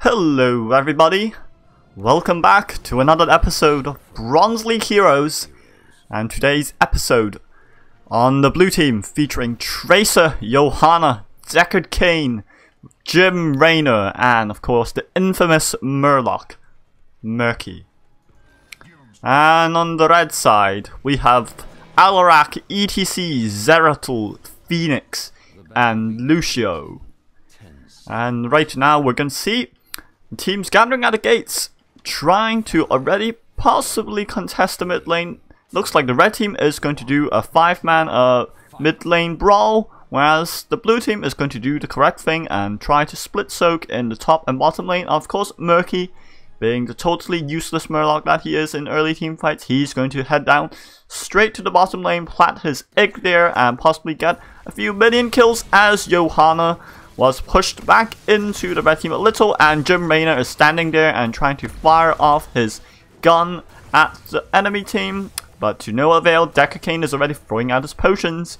Hello everybody, welcome back to another episode of Bronze League Heroes, and today's episode on the blue team featuring Tracer, Johanna, Deckard Cain, Jim Raynor, and of course the infamous Murloc, Murky. And on the red side we have Alarak, ETC, Zeratul, Phoenix, and Lucio. And right now we're going to see teams gathering at the gates, trying to already possibly contest the mid lane. Looks like the red team is going to do a 5-man mid lane brawl, whereas the blue team is going to do the correct thing and try to split soak in the top and bottom lane. Of course, Murky, being the totally useless Murloc that he is in early team fights, he's going to head down straight to the bottom lane, plant his egg there, and possibly get a few minion kills as Johanna was pushed back into the red team a little, and Jim Raynor is standing there and trying to fire off his gun at the enemy team, but to no avail. Deckard Cain is already throwing out his potions.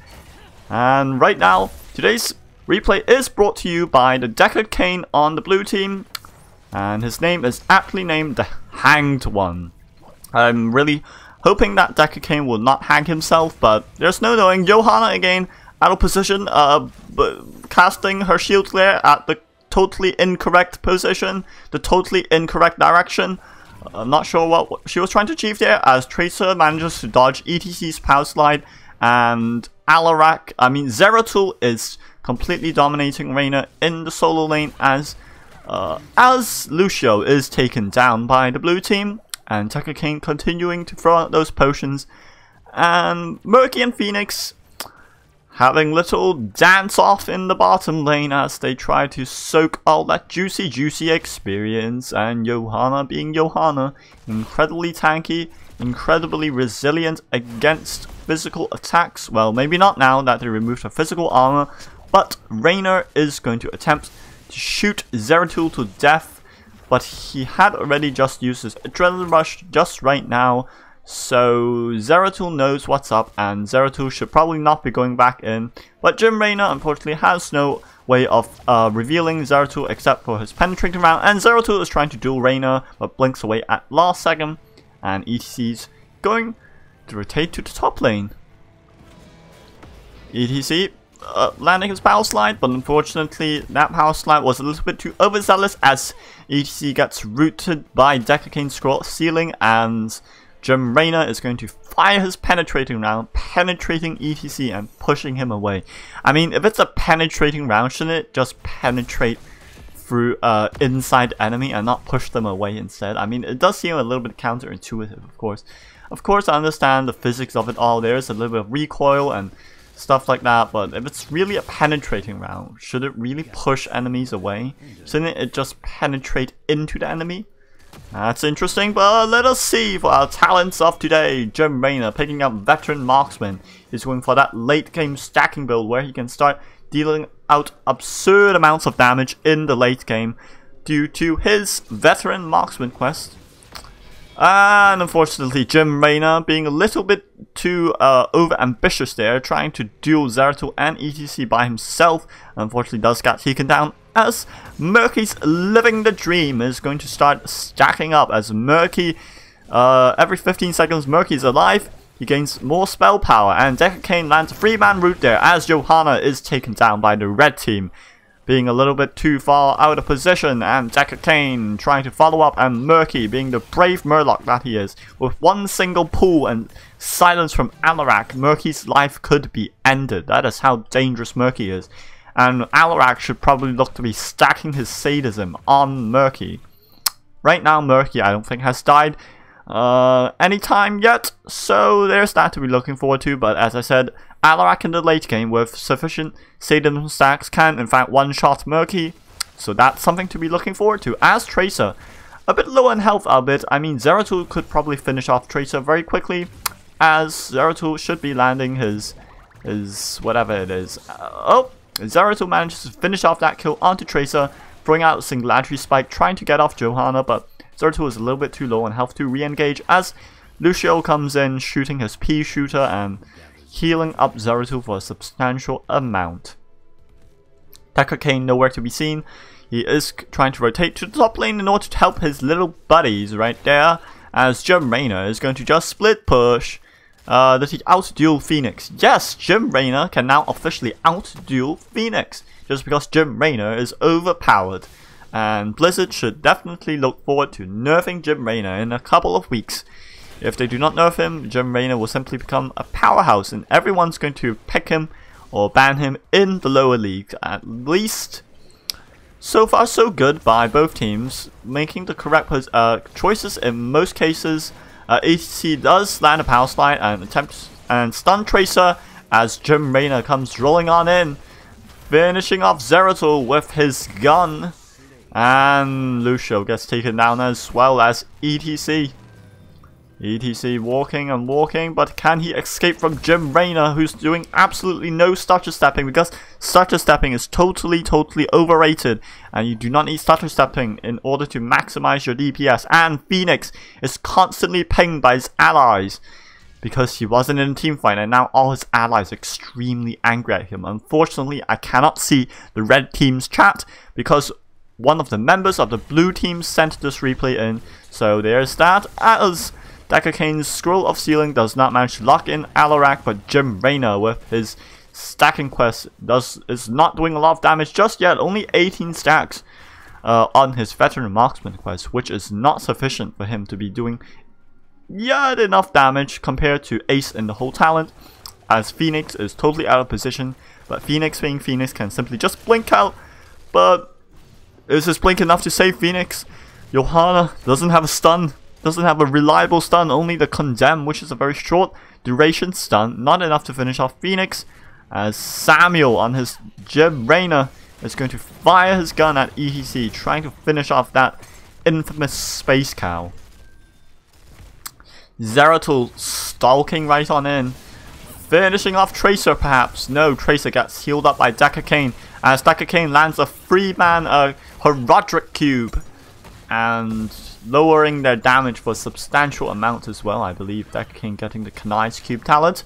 And right now, today's replay is brought to you by the Deckard Cain on the blue team, and his name is aptly named the Hanged One. I'm really hoping that Deckard Cain will not hang himself, but there's no knowing. Johanna again out of position, casting her shield glare at the totally incorrect position, the totally incorrect direction. I'm not sure what she was trying to achieve there, as Tracer manages to dodge ETC's power slide, and Zeratul is completely dominating Raynor in the solo lane as Lucio is taken down by the blue team, and Deckard Cain continuing to throw out those potions, and Murky and Phoenix having little dance off in the bottom lane as they try to soak all that juicy experience. And Johanna, being Johanna, incredibly tanky, incredibly resilient against physical attacks. Well, maybe not now that they removed her physical armor, but Raynor is going to attempt to shoot Zeratul to death, but he had already just used his adrenaline rush just right now. So Zeratul knows what's up, and Zeratul should probably not be going back in. But Jim Raynor unfortunately has no way of revealing Zeratul except for his penetrating round. And Zeratul is trying to duel Raynor, but blinks away at last second. And ETC's going to rotate to the top lane. ETC landing his power slide, but unfortunately that power slide was a little bit too overzealous as ETC gets rooted by Deckard Cain's scroll ceiling, and Jim Raynor is going to fire his penetrating round, penetrating ETC and pushing him away. I mean, if it's a penetrating round, shouldn't it just penetrate through inside enemy and not push them away instead? I mean, it does seem a little bit counterintuitive, of course. Of course, I understand the physics of it all. There's a little bit of recoil and stuff like that, but if it's really a penetrating round, should it really push enemies away? Shouldn't it just penetrate into the enemy? That's interesting, but let us see for our talents of today. Jim Raynor picking up Veteran Marksman. He's going for that late game stacking build where he can start dealing out absurd amounts of damage in the late game due to his Veteran Marksman quest. And unfortunately, Jim Raynor being a little bit too over ambitious there, trying to duel Zeratul and ETC by himself, unfortunately does get taken down, as Murky's living the dream is going to start stacking up. As Murky, every 15 seconds Murky's alive, he gains more spell power, and Deckard Cain lands a 3-man root there as Johanna is taken down by the red team, being a little bit too far out of position, and Deckard Cain trying to follow up, and Murky, being the brave Murloc that he is, with one single pull and silence from Alarak, Murky's life could be ended. That is how dangerous Murky is. And Alarak should probably look to be stacking his sadism on Murky. Right now, Murky, I don't think, has died anytime yet, so there's that to be looking forward to. But as I said, Alarak in the late game with sufficient sadism stacks can, in fact, one-shot Murky, so that's something to be looking forward to. As Tracer, a bit low in health, albeit. I mean, Zeratul could probably finish off Tracer very quickly, as Zeratul should be landing his whatever it is. Zeratul manages to finish off that kill onto Tracer, throwing out a Singularity Spike, trying to get off Johanna, but Zeratul is a little bit too low on health to re-engage as Lucio comes in, shooting his pea shooter and healing up Zeratul for a substantial amount. Deckard Cain nowhere to be seen. He is trying to rotate to the top lane in order to help his little buddies right there, as Jim Raynor is going to just split push. Does he outduel Phoenix? Yes, Jim Raynor can now officially outduel Phoenix, just because Jim Raynor is overpowered. And Blizzard should definitely look forward to nerfing Jim Raynor in a couple of weeks. If they do not nerf him, Jim Raynor will simply become a powerhouse, and everyone's going to pick him or ban him in the lower leagues. At least, so far so good by both teams, making the correct choices in most cases. ATC does land a power slide and attempts and stun Tracer as Jim Raynor comes rolling on in, finishing off Zeratul with his gun. And Lucio gets taken down as well as ETC. ETC walking and walking, but can he escape from Jim Raynor, who's doing absolutely no stutter stepping, because stutter stepping is totally overrated, and you do not need stutter stepping in order to maximize your DPS. And Phoenix is constantly pinged by his allies because he wasn't in a team fight, and now all his allies are extremely angry at him. Unfortunately, I cannot see the red team's chat because one of the members of the blue team sent this replay in, so there's that. As Decker Kane's Scroll of Sealing does not manage to lock in Alarak, but Jim Raynor with his stacking quest is not doing a lot of damage just yet. Only 18 stacks on his Veteran Marksman quest, which is not sufficient for him to be doing yet enough damage compared to Ace in the whole talent, as Phoenix is totally out of position. But Phoenix being Phoenix can simply just blink out, but is his blink enough to save Phoenix? Johanna doesn't have a stun. Doesn't have a reliable stun, only the Condemn, which is a very short duration stun, not enough to finish off Phoenix, as Samuel on his Jim Raynor is going to fire his gun at ETC, trying to finish off that infamous Space Cow. Zeratul stalking right on in, finishing off Tracer perhaps. No, Tracer gets healed up by Decker Kane, as Decker Kane lands a free-man Herodric Cube, and lowering their damage for a substantial amount as well. I believe Decker King getting the Kanai's Cube talent.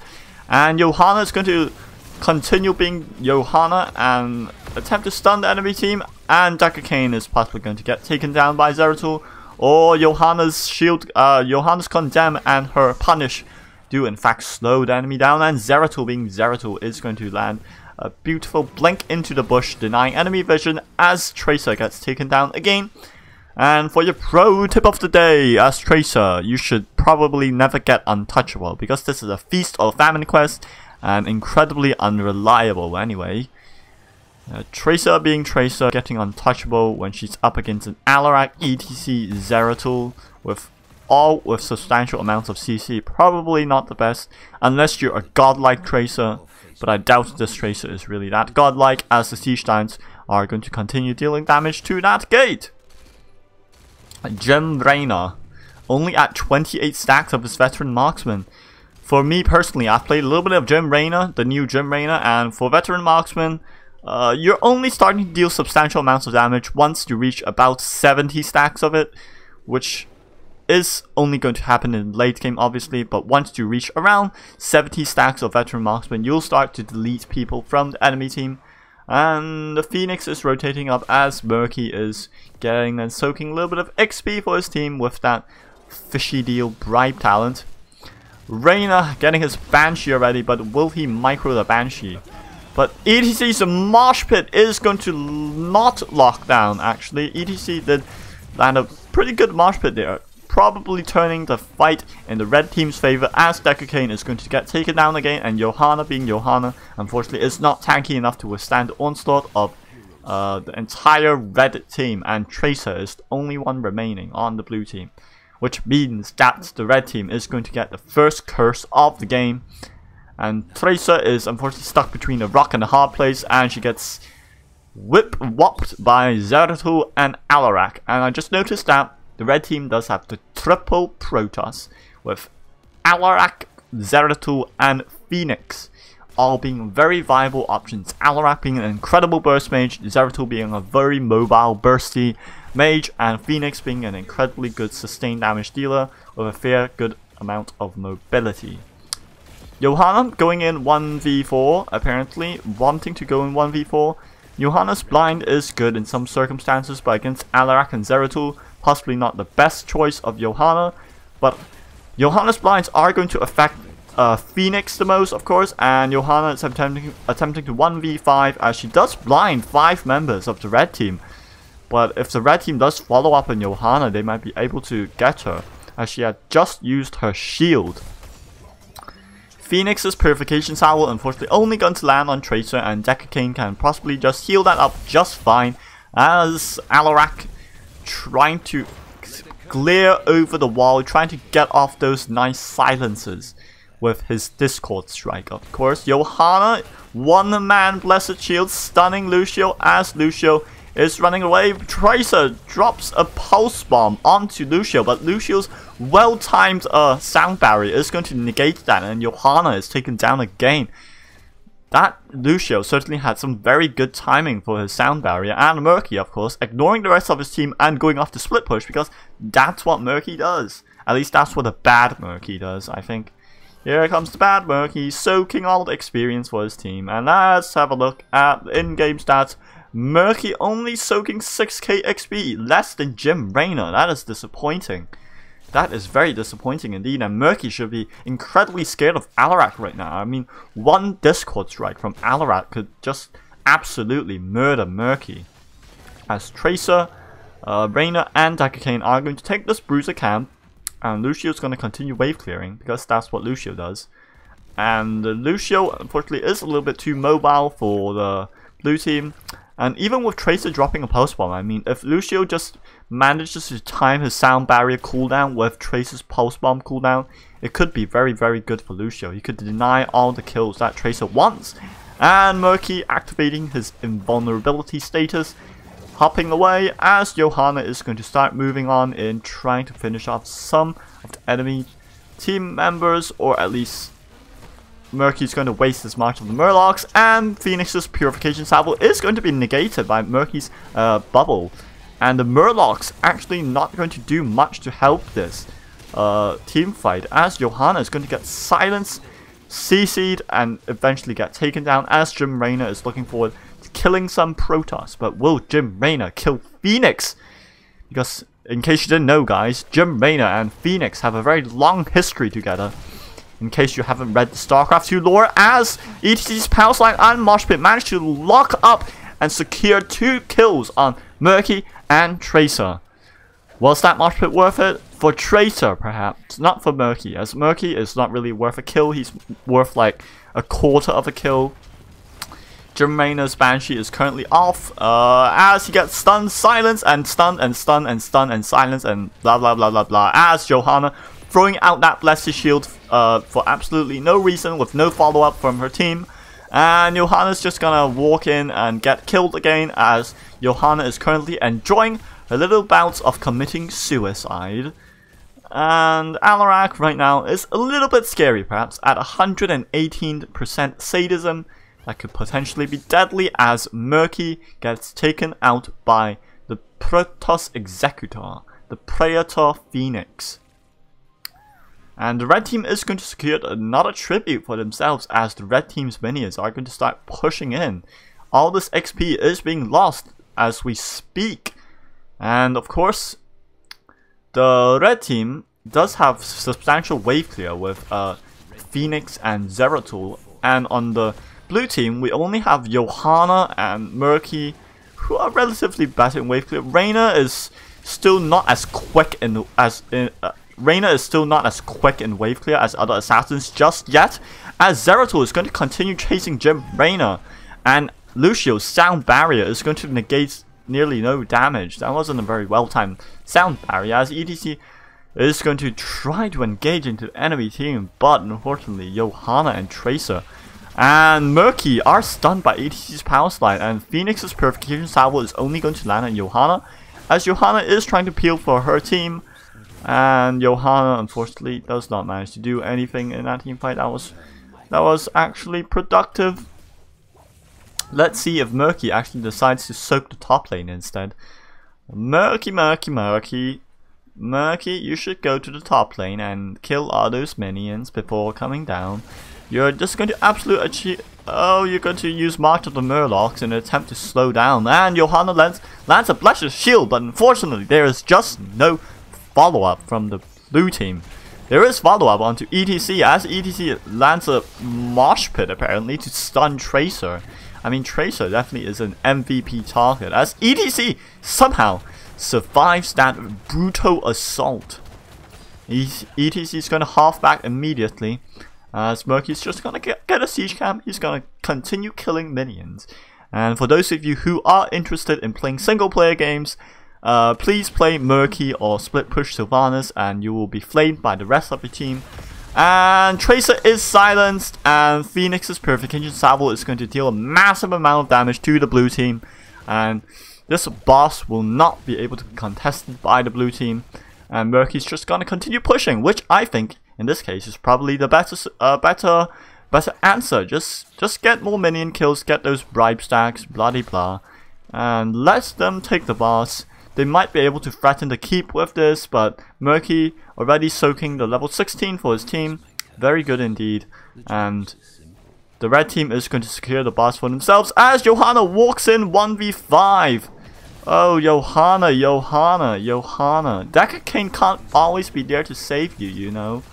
And Johanna is going to continue being Johanna and attempt to stun the enemy team. And Decker Kane is possibly going to get taken down by Zeratul. Or Johanna's shield, Johanna's Condemn and her Punish do in fact slow the enemy down. And Zeratul being Zeratul is going to land a beautiful blink into the bush, denying enemy vision as Tracer gets taken down again. And for your pro tip of the day, as Tracer, you should probably never get untouchable, because this is a feast or famine quest and incredibly unreliable anyway. Tracer being Tracer, getting untouchable when she's up against an Alarak, ETC, Zeratul with substantial amounts of CC, probably not the best unless you're a godlike Tracer, but I doubt this Tracer is really that godlike, as the Siege Giants are going to continue dealing damage to that gate. Jim Raynor, only at 28 stacks of his Veteran Marksman. For me personally, I've played a little bit of Jim Raynor, the new Jim Raynor, and for Veteran Marksman, you're only starting to deal substantial amounts of damage once you reach about 70 stacks of it, which is only going to happen in late game obviously, but once you reach around 70 stacks of Veteran Marksman, you'll start to delete people from the enemy team. And the Phoenix is rotating up as Murky is getting and soaking a little bit of XP for his team with that fishy deal bribe talent. Raynor getting his Banshee already, but will he micro the Banshee? But ETC's Mosh Pit is going to not lock down actually. ETC did land a pretty good Mosh Pit there, probably turning the fight in the red team's favor, as Decker Kane is going to get taken down again, and Johanna being Johanna unfortunately is not tanky enough to withstand the onslaught of the entire red team, and Tracer is the only one remaining on the blue team, which means that the red team is going to get the first curse of the game, and Tracer is unfortunately stuck between a rock and a hard place, and she gets whopped by Zeratul and Alarak. And I just noticed that the red team does have the triple Protoss, with Alarak, Zeratul, and Phoenix all being very viable options. Alarak being an incredible burst mage, Zeratul being a very mobile bursty mage, and Phoenix being an incredibly good sustained damage dealer with a fair good amount of mobility. Johanna going in 1v4, apparently wanting to go in 1v4. Johanna's blind is good in some circumstances, but against Alarak and Zeratul, possibly not the best choice of Johanna. But Johanna's blinds are going to affect Phoenix the most, of course, and Johanna is attempting to 1v5 as she does blind 5 members of the red team. But if the red team does follow up on Johanna, they might be able to get her, as she had just used her shield. Phoenix's Purification Salvo unfortunately only going to land on Tracer, and Decacane can possibly just heal that up just fine, as Alarak trying to glare over the wall, trying to get off those nice silences with his Discord Strike. Of course, Johanna, one-man Blessed Shield, stunning Lucio as Lucio is running away. Tracer drops a Pulse Bomb onto Lucio, but Lucio's well-timed sound barrier is going to negate that, and Johanna is taken down again. That Lucio certainly had some very good timing for his sound barrier, and Murky, of course, ignoring the rest of his team and going off the split push, because that's what Murky does. At least that's what a bad Murky does, I think. Here comes the bad Murky, soaking all the experience for his team. And let's have a look at the in-game stats. Murky only soaking 6k XP, less than Jim Raynor. That is disappointing. That is very disappointing indeed, and Murky should be incredibly scared of Alarak right now. I mean, one Discord Strike from Alarak could just absolutely murder Murky. As Tracer, Raynor and Decacane are going to take this Bruiser camp, and Lucio's going to continue wave clearing, because that's what Lucio does. And Lucio, unfortunately, is a little bit too mobile for the blue team. And even with Tracer dropping a Pulse Bomb, I mean, if Lucio just manages to time his sound barrier cooldown with Tracer's Pulse Bomb cooldown, it could be very, very good for Lucio. He could deny all the kills that Tracer wants. And Murky activating his invulnerability status, hopping away as Johanna is going to start moving on in trying to finish off some of the enemy team members, or at least Murky's going to waste as much of the Murlocs, and Phoenix's Purification Salvo is going to be negated by Murky's bubble. And the Murlocs actually not going to do much to help this team fight, as Johanna is going to get silenced, CC'd, and eventually get taken down, as Jim Raynor is looking forward to killing some Protoss. But will Jim Raynor kill Phoenix? Because, in case you didn't know guys, Jim Raynor and Phoenix have a very long history together. In case you haven't read the StarCraft 2 lore, as ETC's Power Slide and Mosh Pit managed to lock up and secure 2 kills on Murky and Tracer. Was that Mosh Pit worth it? For Tracer, perhaps. Not for Murky, as Murky is not really worth a kill. He's worth like a quarter of a kill. Jim Raynor's Banshee is currently off, as he gets stunned, silenced, and stunned, and stunned, and stunned, and silenced, and blah blah blah blah blah, as Johanna throwing out that Blessed Shield for absolutely no reason, with no follow-up from her team. And Johanna's just gonna walk in and get killed again, as Johanna is currently enjoying a little bouts of committing suicide. And Alarak right now is a little bit scary, perhaps, at 118% sadism. That could potentially be deadly, as Murky gets taken out by the Protoss Executor, the Praetor Phoenix. And the red team is going to secure another tribute for themselves, as the red team's minions are going to start pushing in. All this XP is being lost as we speak. And of course, the red team does have substantial wave clear with Phoenix and Zeratul. And on the blue team, we only have Johanna and Murky, who are relatively better in wave clear. Raynor is still not as quick in wave clear as other assassins just yet, as Zeratul is going to continue chasing Jim Raynor, and Lucio's sound barrier is going to negate nearly no damage. That wasn't a very well timed sound barrier, as ETC is going to try to engage into the enemy team, but unfortunately Johanna and Tracer and Murky are stunned by ETC's Power Slide, and Phoenix's Purification Salvo is only going to land on Johanna, as Johanna is trying to peel for her team. And Johanna unfortunately does not manage to do anything in that team fight. That was actually productive. Let's see if Murky actually decides to soak the top lane instead. Murky, you should go to the top lane and kill all those minions before coming down. You're just going to absolutely achieve. Oh, you're going to use March of the Murlocs in an attempt to slow down. And Johanna lands a Blessed Shield, but unfortunately there is just no follow-up from the blue team. There is follow-up onto ETC as ETC lands a Mosh Pit apparently to stun Tracer. I mean, Tracer definitely is an MVP target as ETC somehow survives that brutal assault. ETC is going to half back immediately as Murky's just going to get a siege camp. He's going to continue killing minions. And for those of you who are interested in playing single player games, please play Murky or Split Push Sylvanas and you will be flamed by the rest of the team. And Tracer is silenced and Phoenix's Purification Salvo is going to deal a massive amount of damage to the blue team. And this boss will not be able to be contested by the blue team. And Murky's just going to continue pushing, which I think in this case is probably the better answer. Just get more minion kills, get those bribe stacks, blah de blah, and let them take the boss. They might be able to threaten the keep with this, but Murky already soaking the level 16 for his team. Very good indeed. And the red team is going to secure the boss for themselves as Johanna walks in 1v5. Oh, Johanna. Decker Kane can't always be there to save you, you know.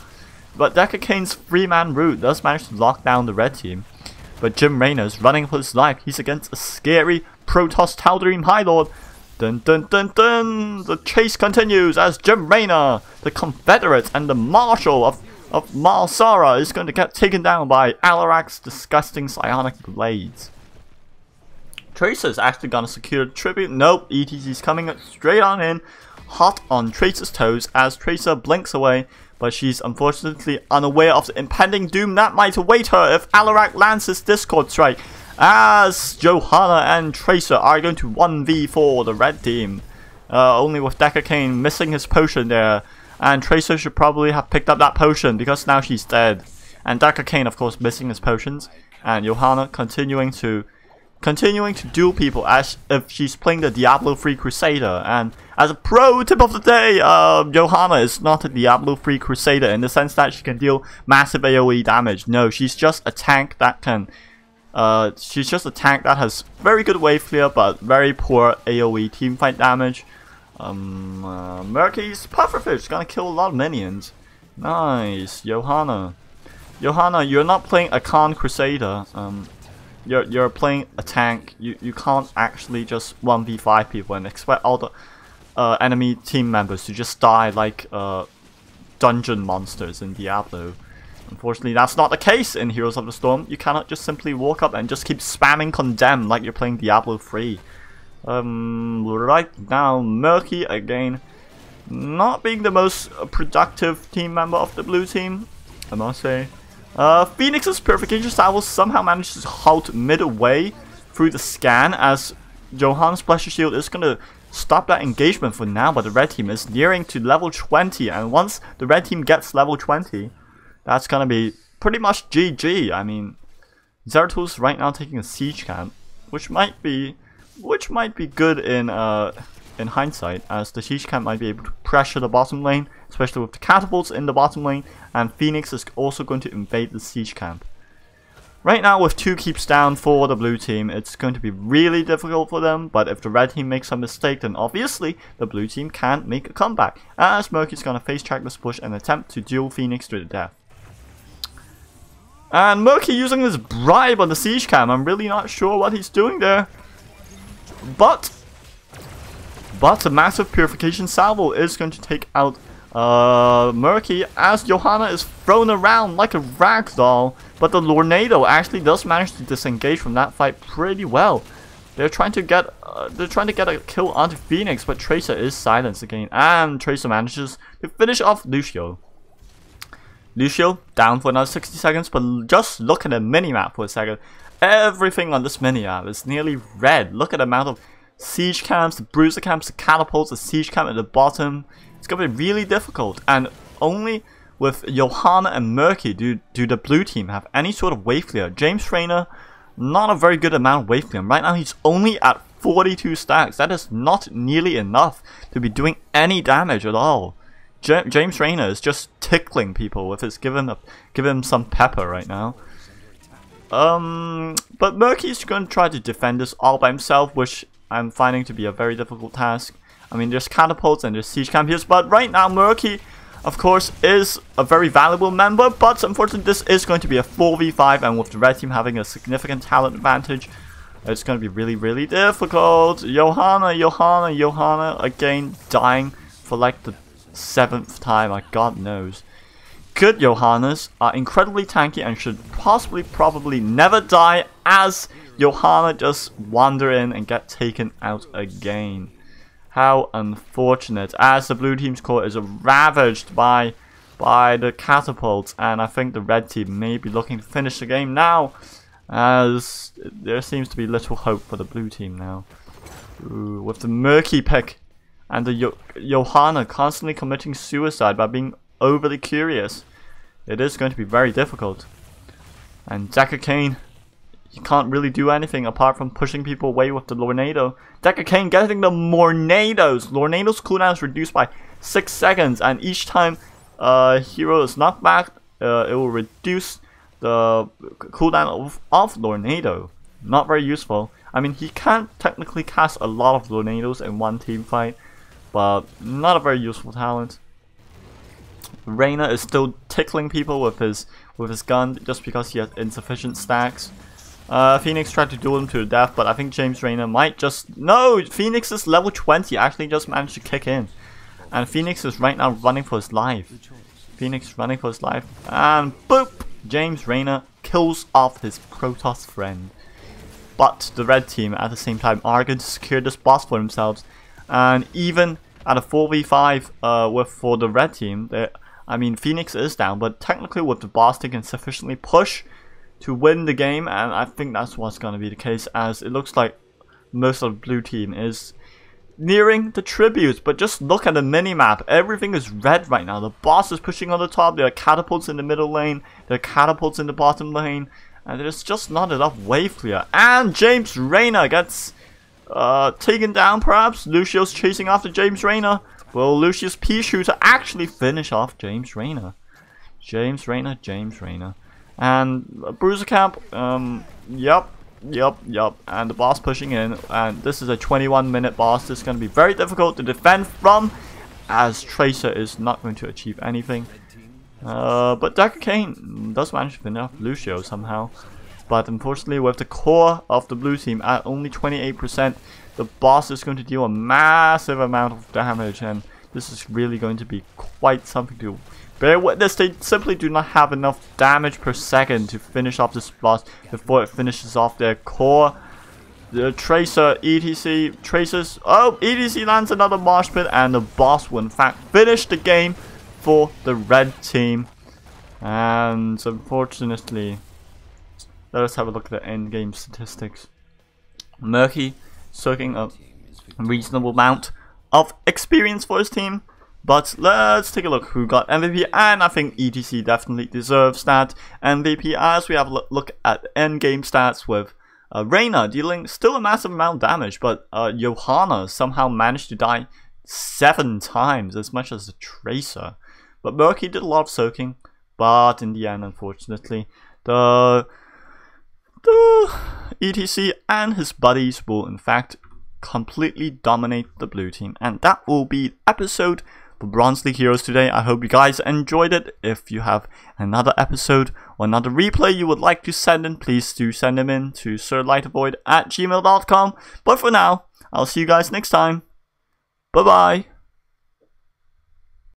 But Decker Kane's 3-man route does manage to lock down the red team. But Jim Raynor is running for his life. He's against a scary Protoss Tal'Darim High Lord. Dun dun dun dun! The chase continues as Jim Raynor, the Confederate and the Marshal of Malsara, is going to get taken down by Alarak's disgusting psionic blades. Tracer's actually gonna secure tribute. Nope, ETC's coming straight on in, hot on Tracer's toes as Tracer blinks away, but she's unfortunately unaware of the impending doom that might await her if Alarak lands his Discord strike. As Johanna and Tracer are going to 1v4 the red team. Only with Decker Kane missing his potion there. And Tracer should probably have picked up that potion because now she's dead. And Decker Kane of course missing his potions. And Johanna continuing to duel people as if she's playing the Diablo 3 Crusader. And as a pro tip of the day, Johanna is not a Diablo 3 Crusader in the sense that she can deal massive AoE damage. No, she's just a tank that can... she's just a tank that has very good wave clear but very poor AoE teamfight damage. Murky's Pufferfish gonna kill a lot of minions. Nice, Johanna. Johanna, you're not playing a Khan Crusader. You're playing a tank. You can't actually just 1v5 people and expect all the enemy team members to just die like dungeon monsters in Diablo. Unfortunately, that's not the case in Heroes of the Storm. You cannot just simply walk up and just keep spamming Condemn like you're playing Diablo 3. Right now, Murky again, not being the most productive team member of the blue team, I must say. Phoenix's Purification Salvo somehow manages to halt midway through the scan as Johanna's Pleasure Shield is going to stop that engagement for now, but the red team is nearing to level 20, and once the red team gets level 20, that's gonna be pretty much GG. I mean, Zeratul right now taking a siege camp, which might be good in hindsight, as the siege camp might be able to pressure the bottom lane, especially with the catapults in the bottom lane, and Phoenix is also going to invade the siege camp. Right now, with 2 keeps down for the blue team, it's going to be really difficult for them, but if the red team makes a mistake, then obviously the blue team can't make a comeback, as Murky's gonna face track this push and attempt to duel Phoenix to the death. And Murky using this bribe on the siege cam. I'm really not sure what he's doing there. But a massive Purification Salvo is going to take out Murky as Johanna is thrown around like a ragdoll. But the Lornado actually does manage to disengage from that fight pretty well. They're trying to get a kill onto Phoenix, but Tracer is silenced again, and Tracer manages to finish off Lucio. Lucio down for another 60 seconds, but just look at the minimap for a second. Everything on this minimap is nearly red. Look at the amount of siege camps, the bruiser camps, the catapults, the siege camp at the bottom. It's gonna be really difficult, and only with Johanna and Murky do the blue team have any sort of wave clear. James Raynor, not a very good amount of wave clear. Right now he's only at 42 stacks. That is not nearly enough to be doing any damage at all. James Rayner is just tickling people with his give him some pepper right now. But Murky's going to try to defend this all by himself, which I'm finding to be a very difficult task. I mean, there's catapults and there's siege campiers, but right now Murky, of course, is a very valuable member, but unfortunately this is going to be a 4v5, and with the red team having a significant talent advantage, it's going to be really, really difficult. Johanna again dying for like the 7th time, like God knows. Good Johannas are incredibly tanky and should probably never die, as Johanna just wander in and get taken out again. How unfortunate, as the blue team's core is ravaged by the catapults, and I think the red team may be looking to finish the game now, as there seems to be little hope for the blue team now. Ooh, with the Murky pick and the Johanna constantly committing suicide by being overly curious, it is going to be very difficult. And Decker Kane, he can't really do anything apart from pushing people away with the Lornado. Decker Kane getting the Mornados. Lornado's cooldown is reduced by 6 seconds, and each time a hero is knocked back, it will reduce the cooldown of Lornado. Not very useful. I mean, he can't technically cast a lot of Lornados in one team fight, but not a very useful talent. Rayner is still tickling people with his gun just because he has insufficient stacks. Phoenix tried to duel him to the death, but I think James Rayner might just... No! Phoenix is level 20, actually just managed to kick in. And Phoenix is right now running for his life. Phoenix running for his life. And boop! James Rayner kills off his Protoss friend. But the red team at the same time are going to secure this boss for themselves. And even at a 4v5 for the red team, I mean, Phoenix is down, but technically with the boss they can sufficiently push to win the game, and I think that's what's going to be the case, as it looks like most of the blue team is nearing the tributes. But just look at the minimap, everything is red right now. The boss is pushing on the top, there are catapults in the middle lane, there are catapults in the bottom lane, and there's just not enough wave clear. And James Rayner gets taken down perhaps. Lucio's chasing after James Rayner. Will Lucius P. Shooter actually finish off James Rayner? James Rayner. And Bruiser Camp, yup. And the boss pushing in. And this is a 21-minute boss. This is going to be very difficult to defend from, as Tracer is not going to achieve anything. But Decker Kane does manage to finish off Lucio somehow. But unfortunately, with the core of the blue team at only 28%, the boss is going to deal a massive amount of damage, and this is really going to be quite something to bear witness. They simply do not have enough damage per second to finish off this boss before it finishes off their core. The Tracer, ETC, Tracers, oh, ETC lands another mosh pit, and the boss will in fact finish the game for the red team. And unfortunately, let us have a look at the end game statistics. Murky soaking a reasonable amount of experience for his team, but let's take a look who got MVP, and I think ETC definitely deserves that MVP, as we have a look at end game stats with Rayner dealing still a massive amount of damage, but Johanna somehow managed to die 7 times as much as the Tracer. But Murky did a lot of soaking, but in the end, unfortunately, the ETC and his buddies will in fact completely dominate the blue team. And that will be episode for Bronze League Heroes today. I hope you guys enjoyed it. If you have another episode or another replay you would like to send in, please do send them in to sir.lightofvoid@gmail.com. But for now, I'll see you guys next time. Bye bye.